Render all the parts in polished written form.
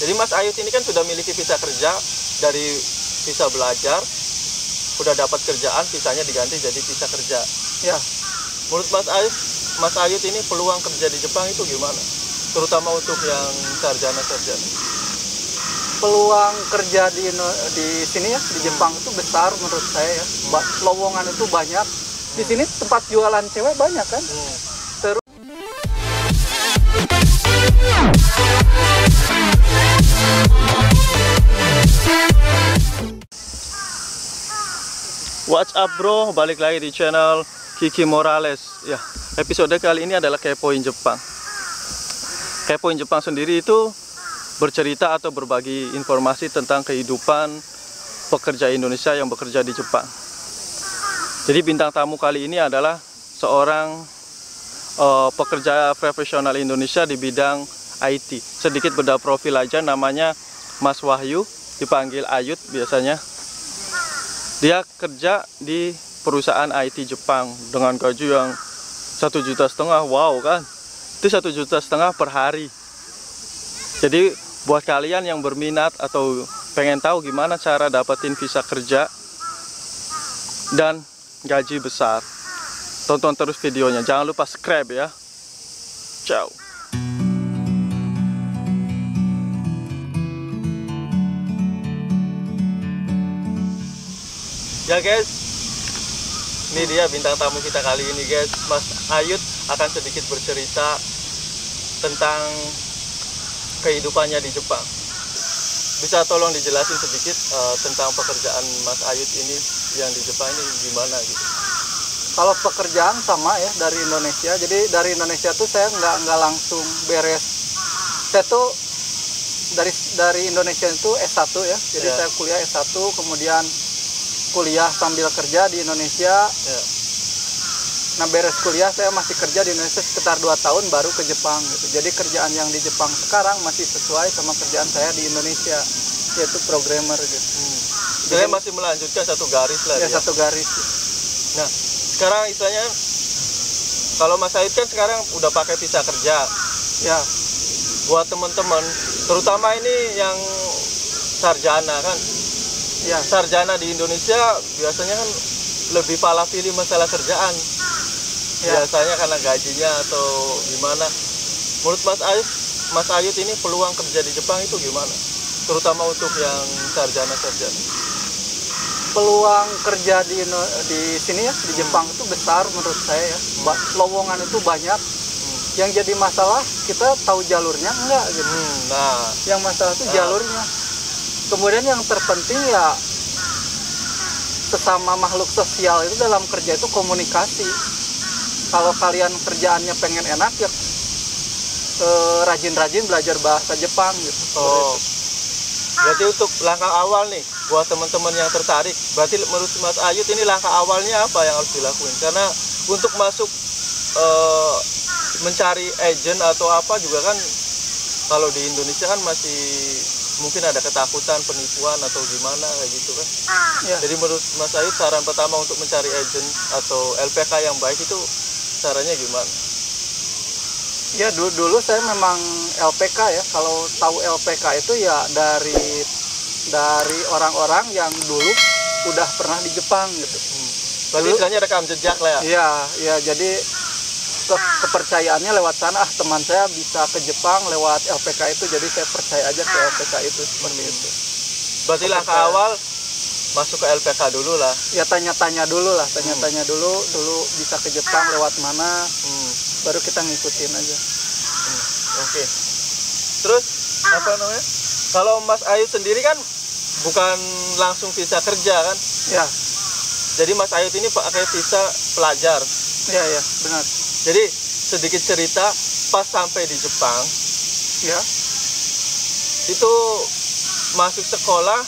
Jadi Mas Ayut ini kan sudah miliki visa kerja dari visa belajar, udah dapat kerjaan, visanya diganti jadi visa kerja. Ya, Menurut Mas Ayut ini peluang kerja di Jepang itu gimana? Terutama untuk yang sarjana-sarjana. peluang kerja di sini ya, di Jepang itu besar menurut saya ya. Lowongan itu banyak. Di sini tempat jualan cewek banyak kan. Terus What's up bro, balik lagi di channel Kiki Morales. Ya, episode kali ini adalah Kepoin Jepang. Kepoin Jepang sendiri itu bercerita atau berbagi informasi tentang kehidupan pekerja Indonesia yang bekerja di Jepang. Jadi bintang tamu kali ini adalah seorang pekerja profesional Indonesia di bidang IT. Sedikit beda profil aja, namanya Mas Wahyu, dipanggil Ayut biasanya. Dia kerja di perusahaan IT Jepang dengan gaji yang 1,5 juta, wow kan? Itu 1,5 juta per hari. Jadi buat kalian yang berminat atau pengen tahu gimana cara dapetin visa kerja dan gaji besar, tonton terus videonya. Jangan lupa subscribe ya. Ciao. Ya guys, ini dia bintang tamu kita kali ini guys. Mas Ayut akan sedikit bercerita tentang kehidupannya di Jepang. Bisa tolong dijelasin sedikit tentang pekerjaan Mas Ayut ini yang di Jepang ini gimana gitu? kalau pekerjaan sama ya dari Indonesia. Jadi dari Indonesia tuh saya nggak langsung beres. Saya tuh dari Indonesia itu S1 ya. Jadi saya kuliah S1, kemudian kuliah sambil kerja di Indonesia. Nah beres kuliah saya masih kerja di Indonesia sekitar 2 tahun baru ke Jepang gitu. Jadi kerjaan yang di Jepang sekarang masih sesuai sama kerjaan saya di Indonesia, yaitu programmer gitu. Saya masih melanjutkan satu garis lah ya. dia. Satu garis. Nah sekarang istilahnya kalau Mas Ayut kan sekarang udah pakai visa kerja Ya, buat teman-teman, terutama ini yang sarjana kan. ya. Sarjana di Indonesia biasanya kan lebih pala pilih masalah kerjaan. Ya. Biasanya karena gajinya atau gimana. Menurut Mas Ayut ini peluang kerja di Jepang itu gimana? Terutama untuk yang sarjana-sarjana. Peluang kerja di sini ya, di Jepang itu besar menurut saya ya. Lowongan itu banyak. Yang jadi masalah kita tahu jalurnya enggak gitu. Nah, yang masalah itu jalurnya. Kemudian yang terpenting ya sesama makhluk sosial itu dalam kerja itu komunikasi. Kalau kalian kerjaannya pengen enak ya rajin-rajin belajar bahasa Jepang gitu. oh. Berarti untuk langkah awal nih buat teman-teman yang tertarik, berarti menurut Mas Ayut ini langkah awalnya apa yang harus dilakuin? Karena untuk masuk mencari agent atau apa juga kan kalau di Indonesia kan masih mungkin ada ketakutan penipuan atau gimana kayak gitu kan. Ya. Jadi menurut Mas Ayut saran pertama untuk mencari agent atau LPK yang baik itu caranya gimana? Ya dulu saya memang LPK ya. Kalau tahu LPK itu ya dari orang-orang yang dulu udah pernah di Jepang gitu. Berarti istilahnya rekam jejak lah ya? Iya, ya jadi kepercayaannya lewat sana. Teman saya bisa ke Jepang lewat LPK itu, jadi saya percaya aja ke LPK itu seperti itu. Berarti langkah awal masuk ke LPK dulu lah. Ya tanya-tanya dulu lah, dulu bisa ke Jepang lewat mana, baru kita ngikutin aja. Oke. Terus apa namanya? Kalau Mas Ayut sendiri kan bukan langsung visa kerja kan? Ya. Jadi Mas Ayut ini pakai visa pelajar. Ya benar. Jadi sedikit cerita pas sampai di Jepang, Ya. itu masuk sekolah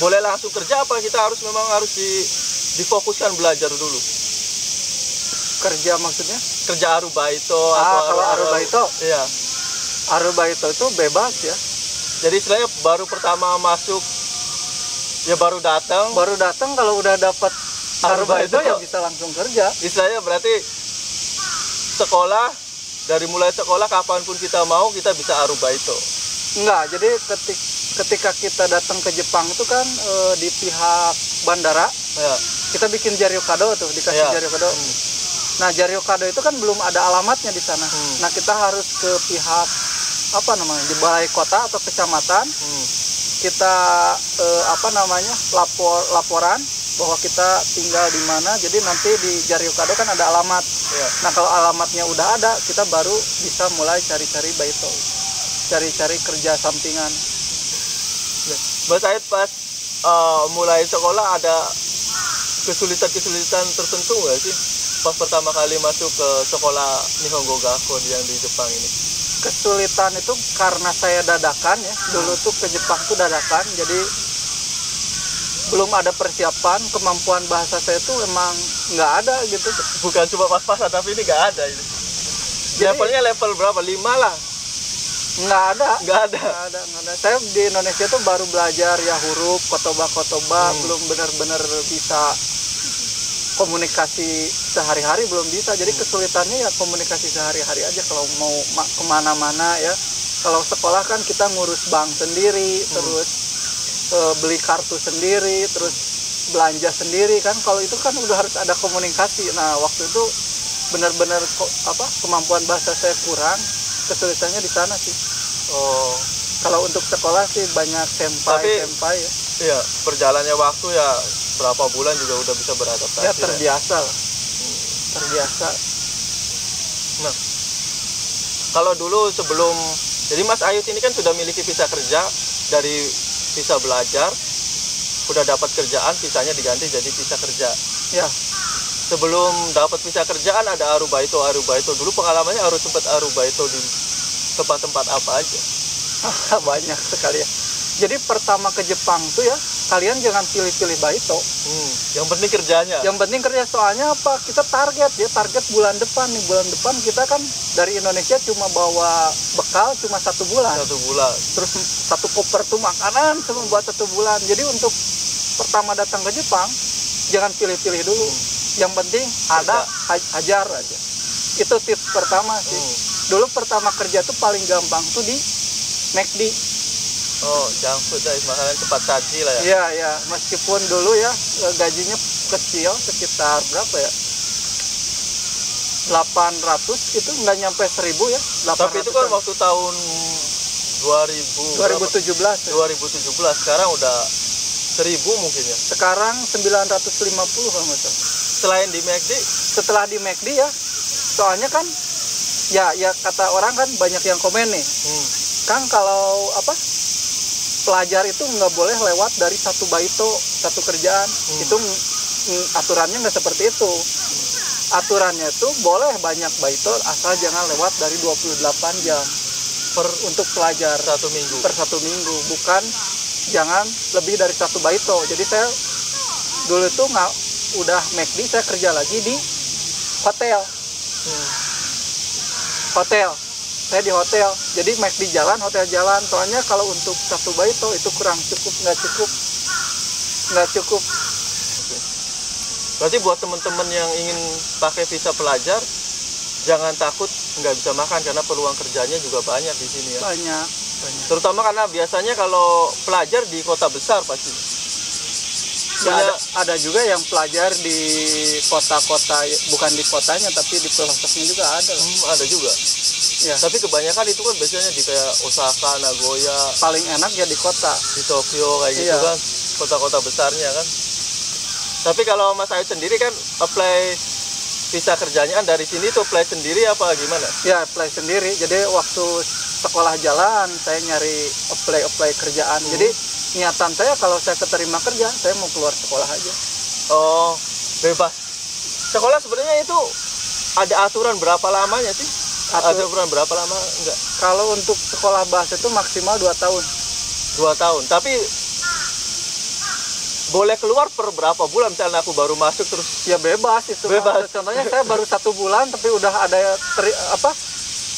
boleh langsung kerja apa kita memang harus difokuskan belajar dulu? Kerja maksudnya? Kerja arubaito atau kalau arubaito? Iya. Arubaito itu bebas ya. Jadi istilahnya baru pertama masuk ya baru datang Kalau udah dapat arubaito ya bisa langsung kerja. Istilahnya berarti sekolah, dari mulai sekolah kapanpun kita mau kita bisa arubaito. Enggak, jadi ketika kita datang ke Jepang itu kan di pihak bandara, Ya. kita bikin Jaryokado tuh, dikasih Ya. Jaryokado. Nah, Jaryokado itu kan belum ada alamatnya di sana. Nah, kita harus ke pihak apa namanya, di balai kota atau kecamatan. Kita laporan bahwa kita tinggal di mana. Jadi nanti di Jaryokado kan ada alamat. Ya. Nah, kalau alamatnya udah ada, kita baru bisa mulai cari-cari baito, cari-cari kerja sampingan. Mas Said pas mulai sekolah ada kesulitan tertentu nggak sih pas pertama kali masuk ke sekolah Nihongo Gakko yang di Jepang ini? Kesulitan itu karena saya dadakan ya. Dulu tuh ke Jepang tuh dadakan, jadi belum ada persiapan. Kemampuan bahasa saya tuh emang nggak ada gitu. Bukan cuma pas-pasan, tapi ini nggak ada ini. Jadi- Levelnya level berapa? 5 lah. Nggak ada. Nggak ada. Nggak ada. Saya di Indonesia tuh baru belajar ya huruf, kotoba, belum benar-benar bisa komunikasi sehari-hari, belum bisa. Jadi kesulitannya ya komunikasi sehari-hari aja kalau mau kemana-mana ya. Kalau sekolah kan kita ngurus bank sendiri, terus beli kartu sendiri, terus belanja sendiri kan. Kalau itu kan udah harus ada komunikasi. Nah, waktu itu benar-benar kemampuan bahasa saya kurang. Kesulitannya di sana sih. Oh, Kalau untuk sekolah sih banyak senpai ya. iya, berjalannya waktu ya berapa bulan juga udah bisa beradaptasi. Ya terbiasa lah. Terbiasa. Nah, kalau dulu sebelum, jadi Mas Ayut ini kan sudah miliki visa kerja, dari visa belajar, udah dapat kerjaan, visanya diganti jadi visa kerja. Ya, Sebelum dapat visa kerjaan ada arubaito. Dulu pengalamannya harus sempat arubaito di tempat-tempat apa aja? banyak sekali ya. Jadi pertama ke Jepang tuh ya, kalian jangan pilih-pilih baito. Yang penting kerjanya. Yang penting kerja, soalnya apa? Kita target bulan depan nih. Bulan depan kita kan dari Indonesia cuma bawa bekal cuma 1 bulan. 1 bulan. Terus 1 koper tuh makanan cuma buat 1 bulan. Jadi untuk pertama datang ke Jepang jangan pilih-pilih dulu. Yang penting ada, hajar aja. Itu tips pertama sih. Dulu pertama kerja tuh paling gampang tuh di McD. Oh, junk food guys, makanan cepat saji lah ya. Iya, ya. Meskipun dulu ya gajinya kecil, sekitar berapa ya? 800 itu nggak nyampe 1000 ya. Tapi itu kan waktu tahun 2017 ya. 2017, sekarang udah 1000 mungkin ya. Sekarang 950 kalau nggak salah. Selain di McD, Setelah di McD ya, soalnya kan ya kata orang kan banyak yang komen nih. Kan kalau pelajar itu nggak boleh lewat dari 1 baito, 1 kerjaan. Itu aturannya nggak seperti itu. Aturannya itu boleh banyak baito asal jangan lewat dari 28 jam untuk pelajar 1 minggu. per 1 minggu, bukan jangan lebih dari 1 baito. Jadi saya dulu itu udah McD, saya kerja lagi di hotel. Saya di hotel, jadi McD jalan, hotel jalan. Soalnya kalau untuk 1 baito itu kurang cukup, nggak cukup. Berarti buat teman-teman yang ingin pakai visa pelajar, jangan takut nggak bisa makan, karena peluang kerjanya juga banyak di sini ya. Banyak. Terutama karena biasanya kalau pelajar di kota besar pasti. Ya, ada juga yang pelajar di kota-kota, bukan di kotanya tapi di pelosoknya juga ada. Ada juga. Ya. Tapi kebanyakan itu kan biasanya di kayak Osaka, Nagoya, Paling enak ya di kota. di Tokyo kayak gitu kan, kota-kota besarnya kan. Tapi kalau Mas Ayut sendiri kan apply visa kerjanya kan dari sini tuh apply sendiri apa gimana? Ya, apply sendiri. Jadi waktu sekolah jalan saya nyari apply kerjaan. Jadi niatan saya kalau saya keterima kerja, saya mau keluar sekolah aja. Oh, bebas. Sekolah sebenarnya itu ada aturan berapa lamanya sih? Aturan berapa lama enggak? Kalau untuk sekolah bahasa itu maksimal 2 tahun. 2 tahun. Tapi boleh keluar per berapa bulan? Misalnya aku baru masuk terus Ya bebas itu. Bebas. Contohnya saya baru 1 bulan tapi udah ada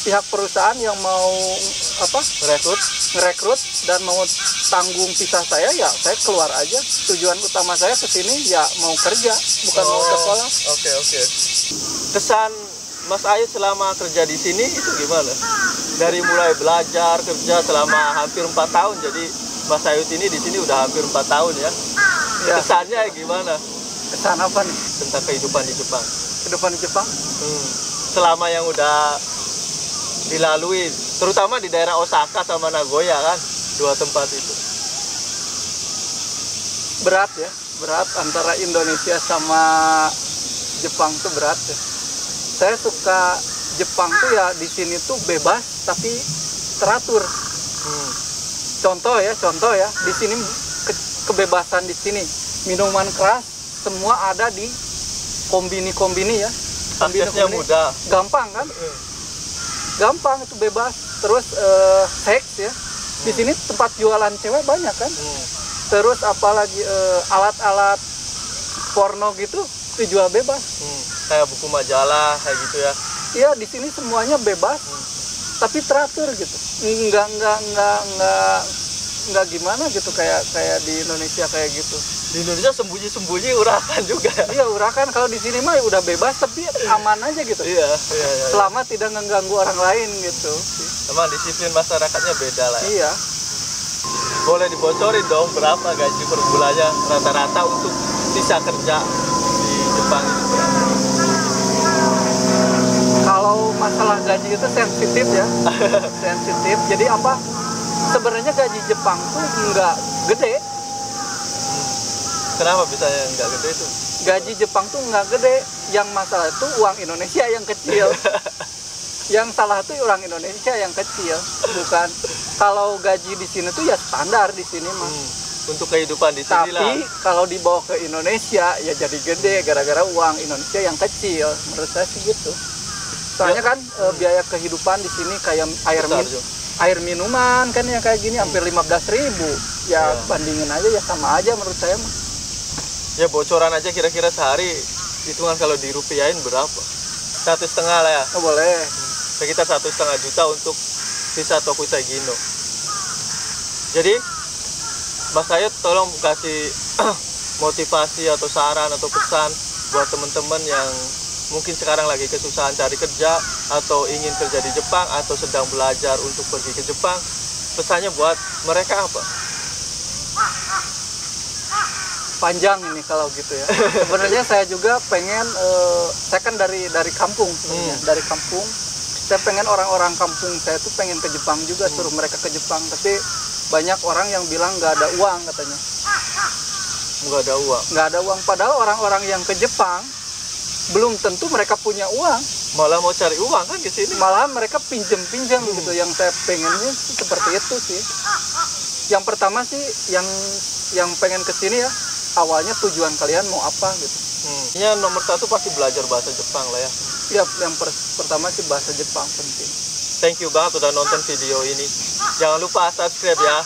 pihak perusahaan yang mau ngerekrut dan mau tanggung visa saya, ya saya keluar aja. Tujuan utama saya ke sini ya mau kerja, bukan mau sekolah. Oke. Kesan Mas Ayut selama kerja di sini itu gimana? Dari mulai belajar kerja selama hampir 4 tahun, jadi Mas Ayut ini di sini udah hampir 4 tahun ya. Ya. Kesannya gimana Kesan apa nih? tentang kehidupan di Jepang? Kehidupan di Jepang? Selama yang udah dilalui, terutama di daerah Osaka sama Nagoya kan, 2 tempat itu. Berat ya, berat antara Indonesia sama Jepang tuh berat ya. Saya suka Jepang tuh ya di sini tuh bebas tapi teratur. Contoh ya, di sini kebebasan di sini. Minuman keras semua ada di kombini ya. Aksesnya mudah. Gampang kan? Gampang itu bebas. Terus seks ya. Di sini tempat jualan cewek banyak kan? Terus apalagi alat-alat porno gitu dijual bebas. Kayak buku majalah kayak gitu ya. Iya, di sini semuanya bebas. Tapi teratur gitu. Enggak gimana gitu kayak di Indonesia kayak gitu. Di Indonesia sembunyi-sembunyi urakan juga. Iya, urakan. Kalau di sini mah udah bebas tapi aman aja gitu. Iya. Selama tidak mengganggu orang lain gitu. Emang disiplin masyarakatnya beda lah ya. Iya. Boleh dibocorin dong berapa gaji per bulannya rata-rata untuk sisa kerja di Jepang itu berapa? Kalau masalah gaji itu sensitif ya. Sensitif. Jadi apa? Sebenarnya gaji Jepang tuh nggak gede. Kenapa bisanya nggak gede itu? Gaji Jepang tuh nggak gede. Yang masalah itu uang Indonesia yang kecil. Yang salah tuh orang Indonesia yang kecil, bukan. Kalau gaji di sini tuh ya standar di sini mah. Untuk kehidupan di sini lah. Tapi kalau dibawa ke Indonesia ya jadi gede gara-gara uang Indonesia yang kecil. Menurut saya sih gitu. Soalnya kan biaya kehidupan di sini kayak air minuman kan yang kayak gini hampir 15.000. Ya bandingin aja ya sama aja menurut saya mah. Ya bocoran aja kira-kira sehari hitungan kalau dirupiahin berapa? 1,5 lah ya. Oh, boleh. Sekitar 1,5 juta untuk visa Tokutai Gino. Jadi Mas Ayut tolong kasih motivasi atau saran atau pesan buat teman-teman yang mungkin sekarang lagi kesusahan cari kerja atau ingin kerja di Jepang atau sedang belajar untuk pergi ke Jepang. Pesannya buat mereka apa? Panjang ini kalau gitu ya. Sebenarnya saya juga pengen, saya kan dari kampung sebenarnya, dari kampung. Saya pengen orang-orang kampung saya tuh pengen ke Jepang juga, suruh mereka ke Jepang. Tapi banyak orang yang bilang nggak ada uang katanya. Nggak ada uang? Nggak ada uang. Padahal orang-orang yang ke Jepang belum tentu mereka punya uang. Malah mau cari uang kan ke sini? Malah mereka pinjam-pinjam gitu. Yang saya pengennya seperti itu sih. Yang pertama sih yang pengen ke sini ya, awalnya tujuan kalian mau apa gitu. Yang nomor 1 pasti belajar bahasa Jepang lah ya. Ya, yang pertama sih bahasa Jepang penting. Thank you banget udah nonton video ini. Jangan lupa subscribe ya.